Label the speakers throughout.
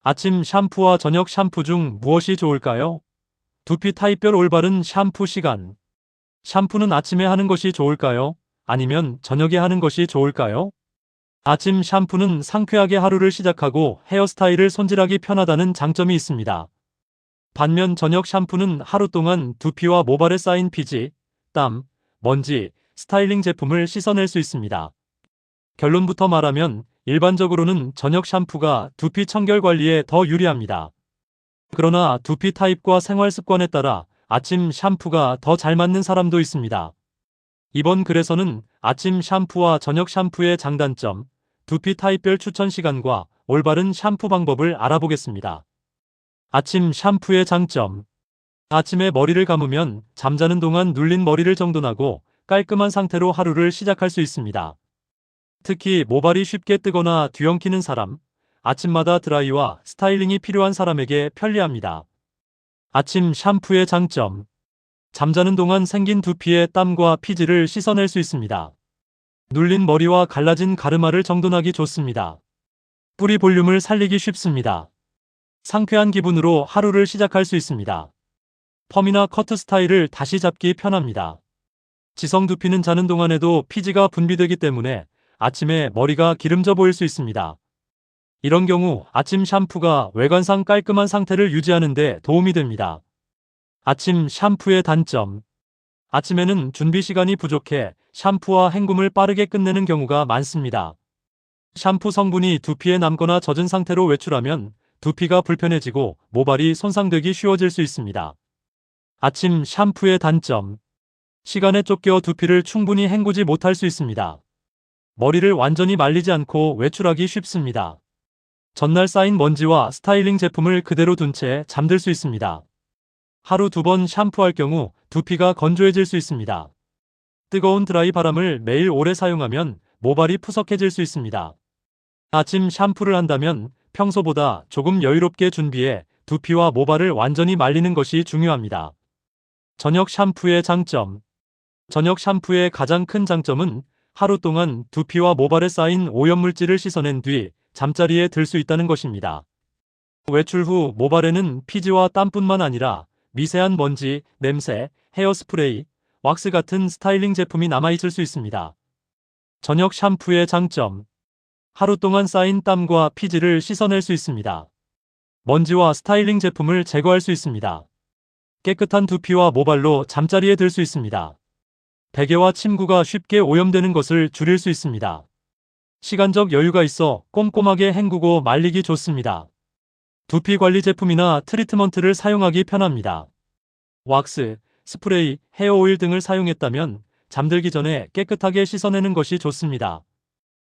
Speaker 1: 아침 샴푸와 저녁 샴푸 중 무엇이 좋을까요? 두피 타입별 올바른 샴푸 시간. 샴푸는 아침에 하는 것이 좋을까요? 아니면 저녁에 하는 것이 좋을까요? 아침 샴푸는 상쾌하게 하루를 시작하고 헤어스타일을 손질하기 편하다는 장점이 있습니다. 반면 저녁 샴푸는 하루 동안 두피와 모발에 쌓인 피지, 땀, 먼지, 스타일링 제품을 씻어낼 수 있습니다. 결론부터 말하면 일반적으로는 저녁 샴푸가 두피 청결 관리에 더 유리합니다. 그러나 두피 타입과 생활 습관에 따라 아침 샴푸가 더 잘 맞는 사람도 있습니다. 이번 글에서는 아침 샴푸와 저녁 샴푸의 장단점, 두피 타입별 추천 시간과 올바른 샴푸 방법을 알아보겠습니다. 아침 샴푸의 장점. 아침에 머리를 감으면 잠자는 동안 눌린 머리를 정돈하고 깔끔한 상태로 하루를 시작할 수 있습니다. 특히 모발이 쉽게 뜨거나 뒤엉키는 사람, 아침마다 드라이와 스타일링이 필요한 사람에게 편리합니다. 아침 샴푸의 장점. 잠자는 동안 생긴 두피의 땀과 피지를 씻어낼 수 있습니다. 눌린 머리와 갈라진 가르마를 정돈하기 좋습니다. 뿌리 볼륨을 살리기 쉽습니다. 상쾌한 기분으로 하루를 시작할 수 있습니다. 펌이나 커트 스타일을 다시 잡기 편합니다. 지성 두피는 자는 동안에도 피지가 분비되기 때문에 아침에 머리가 기름져 보일 수 있습니다. 이런 경우 아침 샴푸가 외관상 깔끔한 상태를 유지하는 데 도움이 됩니다. 아침 샴푸의 단점. 아침에는 준비 시간이 부족해 샴푸와 헹굼을 빠르게 끝내는 경우가 많습니다. 샴푸 성분이 두피에 남거나 젖은 상태로 외출하면 두피가 불편해지고 모발이 손상되기 쉬워질 수 있습니다. 아침 샴푸의 단점. 시간에 쫓겨 두피를 충분히 헹구지 못할 수 있습니다. 머리를 완전히 말리지 않고 외출하기 쉽습니다. 전날 쌓인 먼지와 스타일링 제품을 그대로 둔 채 잠들 수 있습니다. 하루 2번 샴푸할 경우 두피가 건조해질 수 있습니다. 뜨거운 드라이 바람을 매일 오래 사용하면 모발이 푸석해질 수 있습니다. 아침 샴푸를 한다면 평소보다 조금 여유롭게 준비해 두피와 모발을 완전히 말리는 것이 중요합니다. 저녁 샴푸의 장점. 저녁 샴푸의 가장 큰 장점은 하루 동안 두피와 모발에 쌓인 오염물질을 씻어낸 뒤 잠자리에 들 수 있다는 것입니다. 외출 후 모발에는 피지와 땀뿐만 아니라 미세한 먼지, 냄새, 헤어스프레이, 왁스 같은 스타일링 제품이 남아있을 수 있습니다. 저녁 샴푸의 장점. 하루 동안 쌓인 땀과 피지를 씻어낼 수 있습니다. 먼지와 스타일링 제품을 제거할 수 있습니다. 깨끗한 두피와 모발로 잠자리에 들 수 있습니다. 베개와 침구가 쉽게 오염되는 것을 줄일 수 있습니다. 시간적 여유가 있어 꼼꼼하게 헹구고 말리기 좋습니다. 두피 관리 제품이나 트리트먼트를 사용하기 편합니다. 왁스, 스프레이, 헤어 오일 등을 사용했다면 잠들기 전에 깨끗하게 씻어내는 것이 좋습니다.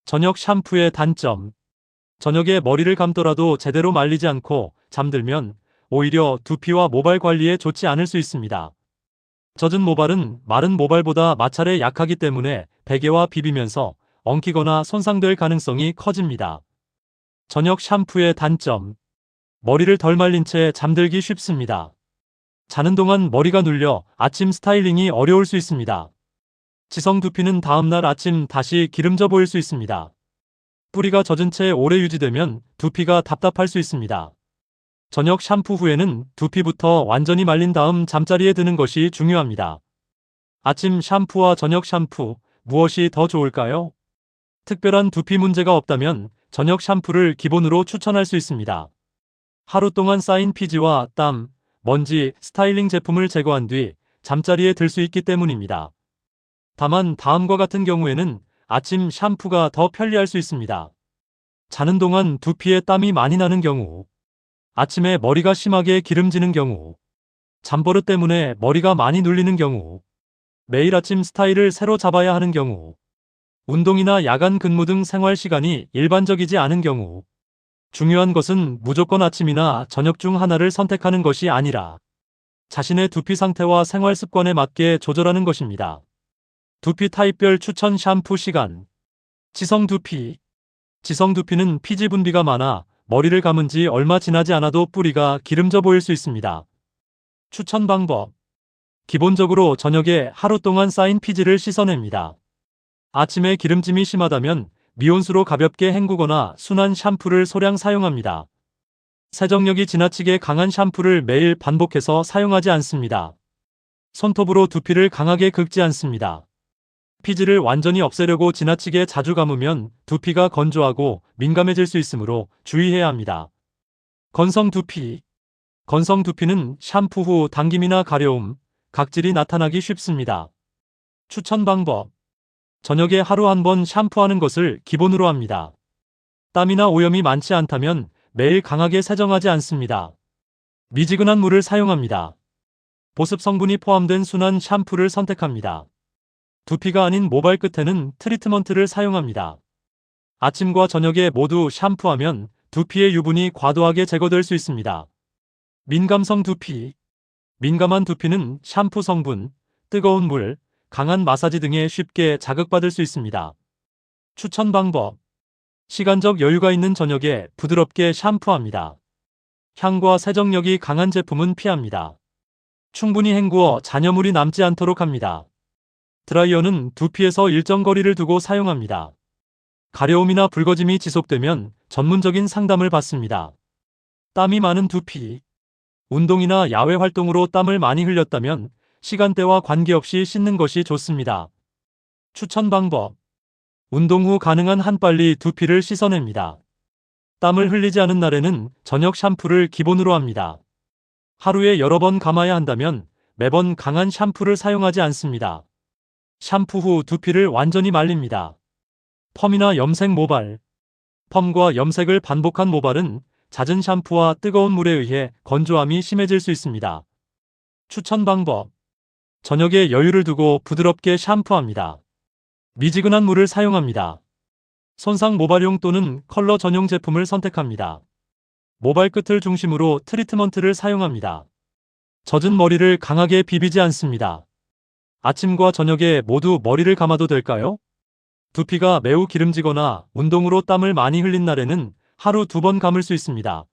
Speaker 1: 저녁 샴푸의 단점. 저녁에 머리를 감더라도 제대로 말리지 않고 잠들면 오히려 두피와 모발 관리에 좋지 않을 수 있습니다. 젖은 모발은 마른 모발보다 마찰에 약하기 때문에 베개와 비비면서 엉키거나 손상될 가능성이 커집니다. 저녁 샴푸의 단점. 머리를 덜 말린 채 잠들기 쉽습니다. 자는 동안 머리가 눌려 아침 스타일링이 어려울 수 있습니다. 지성 두피는 다음날 아침 다시 기름져 보일 수 있습니다. 뿌리가 젖은 채 오래 유지되면 두피가 답답할 수 있습니다. 저녁 샴푸 후에는 두피부터 완전히 말린 다음 잠자리에 드는 것이 중요합니다. 아침 샴푸와 저녁 샴푸, 무엇이 더 좋을까요? 특별한 두피 문제가 없다면 저녁 샴푸를 기본으로 추천할 수 있습니다. 하루 동안 쌓인 피지와 땀, 먼지, 스타일링 제품을 제거한 뒤 잠자리에 들 수 있기 때문입니다. 다만 다음과 같은 경우에는 아침 샴푸가 더 편리할 수 있습니다. 자는 동안 두피에 땀이 많이 나는 경우, 아침에 머리가 심하게 기름지는 경우, 잠버릇 때문에 머리가 많이 눌리는 경우, 매일 아침 스타일을 새로 잡아야 하는 경우, 운동이나 야간 근무 등 생활 시간이 일반적이지 않은 경우. 중요한 것은 무조건 아침이나 저녁 중 하나를 선택하는 것이 아니라 자신의 두피 상태와 생활 습관에 맞게 조절하는 것입니다. 두피 타입별 추천 샴푸 시간. 지성 두피. 지성 두피는 피지 분비가 많아 머리를 감은 지 얼마 지나지 않아도 뿌리가 기름져 보일 수 있습니다. 추천 방법. 기본적으로 저녁에 하루 동안 쌓인 피지를 씻어냅니다. 아침에 기름짐이 심하다면 미온수로 가볍게 헹구거나 순한 샴푸를 소량 사용합니다. 세정력이 지나치게 강한 샴푸를 매일 반복해서 사용하지 않습니다. 손톱으로 두피를 강하게 긁지 않습니다. 피지를 완전히 없애려고 지나치게 자주 감으면 두피가 건조하고 민감해질 수 있으므로 주의해야 합니다. 건성 두피. 건성 두피는 샴푸 후 당김이나 가려움, 각질이 나타나기 쉽습니다. 추천 방법. 저녁에 하루 한 번 샴푸하는 것을 기본으로 합니다. 땀이나 오염이 많지 않다면 매일 강하게 세정하지 않습니다. 미지근한 물을 사용합니다. 보습 성분이 포함된 순한 샴푸를 선택합니다. 두피가 아닌 모발 끝에는 트리트먼트를 사용합니다. 아침과 저녁에 모두 샴푸하면 두피의 유분이 과도하게 제거될 수 있습니다. 민감성 두피. 민감한 두피는 샴푸 성분, 뜨거운 물, 강한 마사지 등에 쉽게 자극받을 수 있습니다. 추천 방법. 시간적 여유가 있는 저녁에 부드럽게 샴푸합니다. 향과 세정력이 강한 제품은 피합니다. 충분히 헹구어 잔여물이 남지 않도록 합니다. 드라이어는 두피에서 일정 거리를 두고 사용합니다. 가려움이나 붉어짐이 지속되면 전문적인 상담을 받습니다. 땀이 많은 두피. 운동이나 야외 활동으로 땀을 많이 흘렸다면 시간대와 관계없이 씻는 것이 좋습니다. 추천 방법. 운동 후 가능한 한 빨리 두피를 씻어냅니다. 땀을 흘리지 않은 날에는 저녁 샴푸를 기본으로 합니다. 하루에 여러 번 감아야 한다면 매번 강한 샴푸를 사용하지 않습니다. 샴푸 후 두피를 완전히 말립니다. 펌이나 염색 모발. 펌과 염색을 반복한 모발은 잦은 샴푸와 뜨거운 물에 의해 건조함이 심해질 수 있습니다. 추천 방법. 저녁에 여유를 두고 부드럽게 샴푸합니다. 미지근한 물을 사용합니다. 손상 모발용 또는 컬러 전용 제품을 선택합니다. 모발 끝을 중심으로 트리트먼트를 사용합니다. 젖은 머리를 강하게 비비지 않습니다. 아침과 저녁에 모두 머리를 감아도 될까요? 두피가 매우 기름지거나 운동으로 땀을 많이 흘린 날에는 하루 2번 감을 수 있습니다.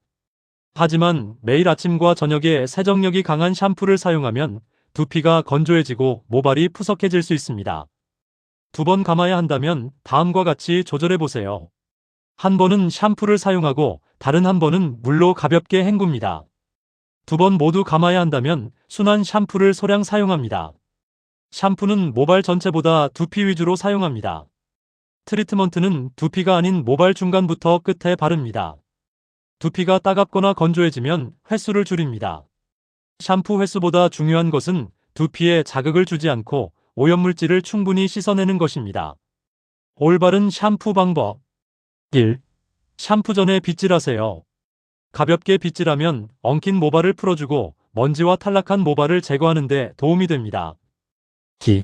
Speaker 1: 하지만 매일 아침과 저녁에 세정력이 강한 샴푸를 사용하면 두피가 건조해지고 모발이 푸석해질 수 있습니다. 2번 감아야 한다면 다음과 같이 조절해보세요. 한 번은 샴푸를 사용하고 다른 한 번은 물로 가볍게 헹굽니다. 2번 모두 감아야 한다면 순한 샴푸를 소량 사용합니다. 샴푸는 모발 전체보다 두피 위주로 사용합니다. 트리트먼트는 두피가 아닌 모발 중간부터 끝에 바릅니다. 두피가 따갑거나 건조해지면 횟수를 줄입니다. 샴푸 횟수보다 중요한 것은 두피에 자극을 주지 않고 오염물질을 충분히 씻어내는 것입니다. 올바른 샴푸 방법. 1. 샴푸 전에 빗질하세요. 가볍게 빗질하면 엉킨 모발을 풀어주고 먼지와 탈락한 모발을 제거하는 데 도움이 됩니다. 2.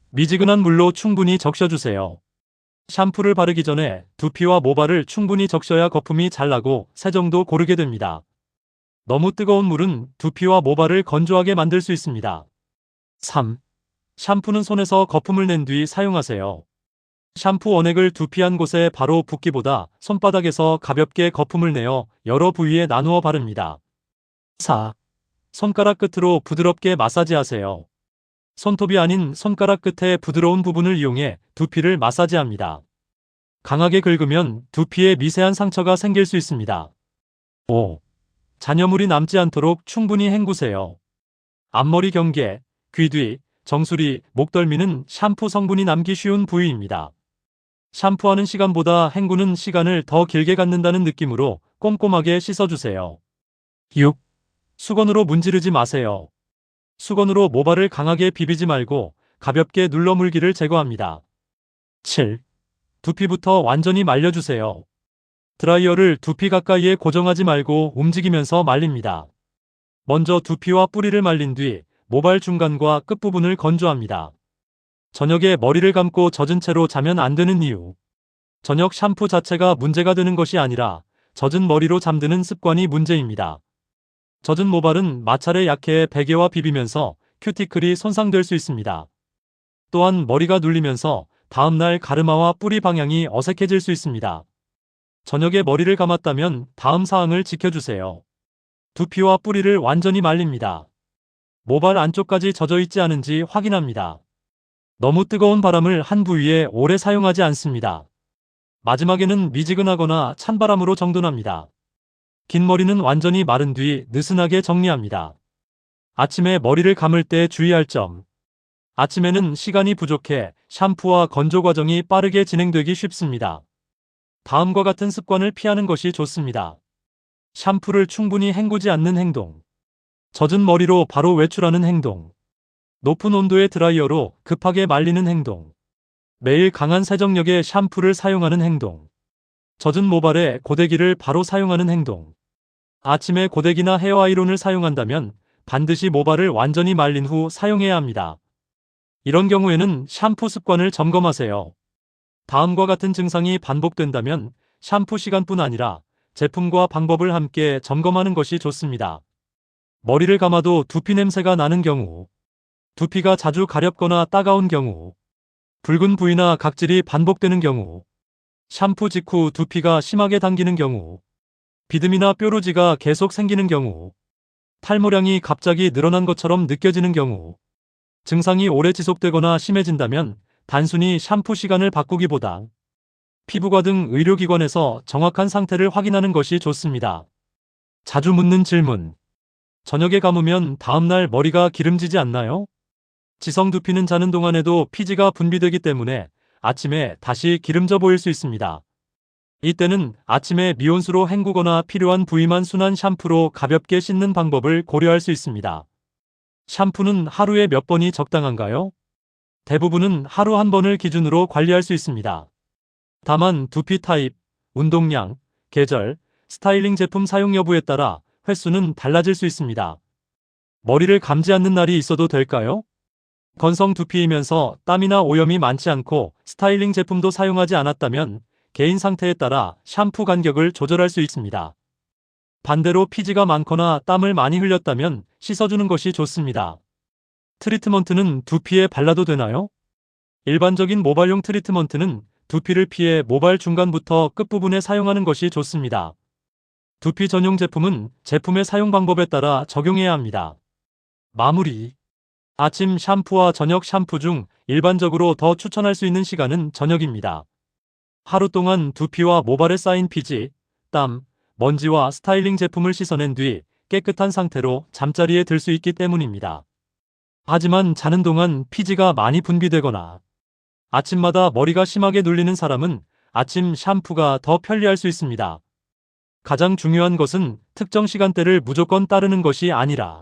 Speaker 1: 미지근한 물로 충분히 적셔주세요. 샴푸를 바르기 전에 두피와 모발을 충분히 적셔야 거품이 잘 나고 세정도 고르게 됩니다. 너무 뜨거운 물은 두피와 모발을 건조하게 만들 수 있습니다. 3. 샴푸는 손에서 거품을 낸 뒤 사용하세요. 샴푸 원액을 두피 한 곳에 바로 붓기보다 손바닥에서 가볍게 거품을 내어 여러 부위에 나누어 바릅니다. 4. 손가락 끝으로 부드럽게 마사지하세요. 손톱이 아닌 손가락 끝의 부드러운 부분을 이용해 두피를 마사지합니다. 강하게 긁으면 두피에 미세한 상처가 생길 수 있습니다. 5. 잔여물이 남지 않도록 충분히 헹구세요. 앞머리 경계, 귀 뒤, 정수리, 목덜미는 샴푸 성분이 남기 쉬운 부위입니다. 샴푸하는 시간보다 헹구는 시간을 더 길게 갖는다는 느낌으로 꼼꼼하게 씻어주세요. 6. 수건으로 문지르지 마세요. 수건으로 모발을 강하게 비비지 말고 가볍게 눌러 물기를 제거합니다. 7. 두피부터 완전히 말려주세요. 드라이어를 두피 가까이에 고정하지 말고 움직이면서 말립니다. 먼저 두피와 뿌리를 말린 뒤 모발 중간과 끝부분을 건조합니다. 저녁에 머리를 감고 젖은 채로 자면 안 되는 이유. 저녁 샴푸 자체가 문제가 되는 것이 아니라 젖은 머리로 잠드는 습관이 문제입니다. 젖은 모발은 마찰에 약해 베개와 비비면서 큐티클이 손상될 수 있습니다. 또한 머리가 눌리면서 다음날 가르마와 뿌리 방향이 어색해질 수 있습니다. 저녁에 머리를 감았다면 다음 사항을 지켜주세요. 두피와 뿌리를 완전히 말립니다. 모발 안쪽까지 젖어 있지 않은지 확인합니다. 너무 뜨거운 바람을 한 부위에 오래 사용하지 않습니다. 마지막에는 미지근하거나 찬바람으로 정돈합니다. 긴 머리는 완전히 마른 뒤 느슨하게 정리합니다. 아침에 머리를 감을 때 주의할 점. 아침에는 시간이 부족해 샴푸와 건조 과정이 빠르게 진행되기 쉽습니다. 다음과 같은 습관을 피하는 것이 좋습니다. 샴푸를 충분히 헹구지 않는 행동. 젖은 머리로 바로 외출하는 행동. 높은 온도의 드라이어로 급하게 말리는 행동. 매일 강한 세정력의 샴푸를 사용하는 행동. 젖은 모발에 고데기를 바로 사용하는 행동. 아침에 고데기나 헤어 아이론을 사용한다면 반드시 모발을 완전히 말린 후 사용해야 합니다. 이런 경우에는 샴푸 습관을 점검하세요. 다음과 같은 증상이 반복된다면 샴푸 시간뿐 아니라 제품과 방법을 함께 점검하는 것이 좋습니다. 머리를 감아도 두피 냄새가 나는 경우, 두피가 자주 가렵거나 따가운 경우, 붉은 부위나 각질이 반복되는 경우, 샴푸 직후 두피가 심하게 당기는 경우, 비듬이나 뾰루지가 계속 생기는 경우, 탈모량이 갑자기 늘어난 것처럼 느껴지는 경우, 증상이 오래 지속되거나 심해진다면 단순히 샴푸 시간을 바꾸기보다 피부과 등 의료기관에서 정확한 상태를 확인하는 것이 좋습니다. 자주 묻는 질문. 저녁에 감으면 다음날 머리가 기름지지 않나요? 지성 두피는 자는 동안에도 피지가 분비되기 때문에 아침에 다시 기름져 보일 수 있습니다. 이때는 아침에 미온수로 헹구거나 필요한 부위만 순한 샴푸로 가볍게 씻는 방법을 고려할 수 있습니다. 샴푸는 하루에 몇 번이 적당한가요? 대부분은 하루 한 번을 기준으로 관리할 수 있습니다. 다만 두피 타입, 운동량, 계절, 스타일링 제품 사용 여부에 따라 횟수는 달라질 수 있습니다. 머리를 감지 않는 날이 있어도 될까요? 건성 두피이면서 땀이나 오염이 많지 않고 스타일링 제품도 사용하지 않았다면 개인 상태에 따라 샴푸 간격을 조절할 수 있습니다. 반대로 피지가 많거나 땀을 많이 흘렸다면 씻어주는 것이 좋습니다. 트리트먼트는 두피에 발라도 되나요? 일반적인 모발용 트리트먼트는 두피를 피해 모발 중간부터 끝부분에 사용하는 것이 좋습니다. 두피 전용 제품은 제품의 사용 방법에 따라 적용해야 합니다. 마무리. 아침 샴푸와 저녁 샴푸 중 일반적으로 더 추천할 수 있는 시간은 저녁입니다. 하루 동안 두피와 모발에 쌓인 피지, 땀, 먼지와 스타일링 제품을 씻어낸 뒤 깨끗한 상태로 잠자리에 들 수 있기 때문입니다. 하지만 자는 동안 피지가 많이 분비되거나 아침마다 머리가 심하게 눌리는 사람은 아침 샴푸가 더 편리할 수 있습니다. 가장 중요한 것은 특정 시간대를 무조건 따르는 것이 아니라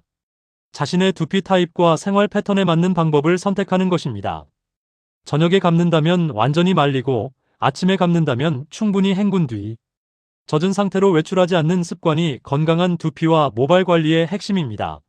Speaker 1: 자신의 두피 타입과 생활 패턴에 맞는 방법을 선택하는 것입니다. 저녁에 감는다면 완전히 말리고 아침에 감는다면 충분히 헹군 뒤 젖은 상태로 외출하지 않는 습관이 건강한 두피와 모발 관리의 핵심입니다.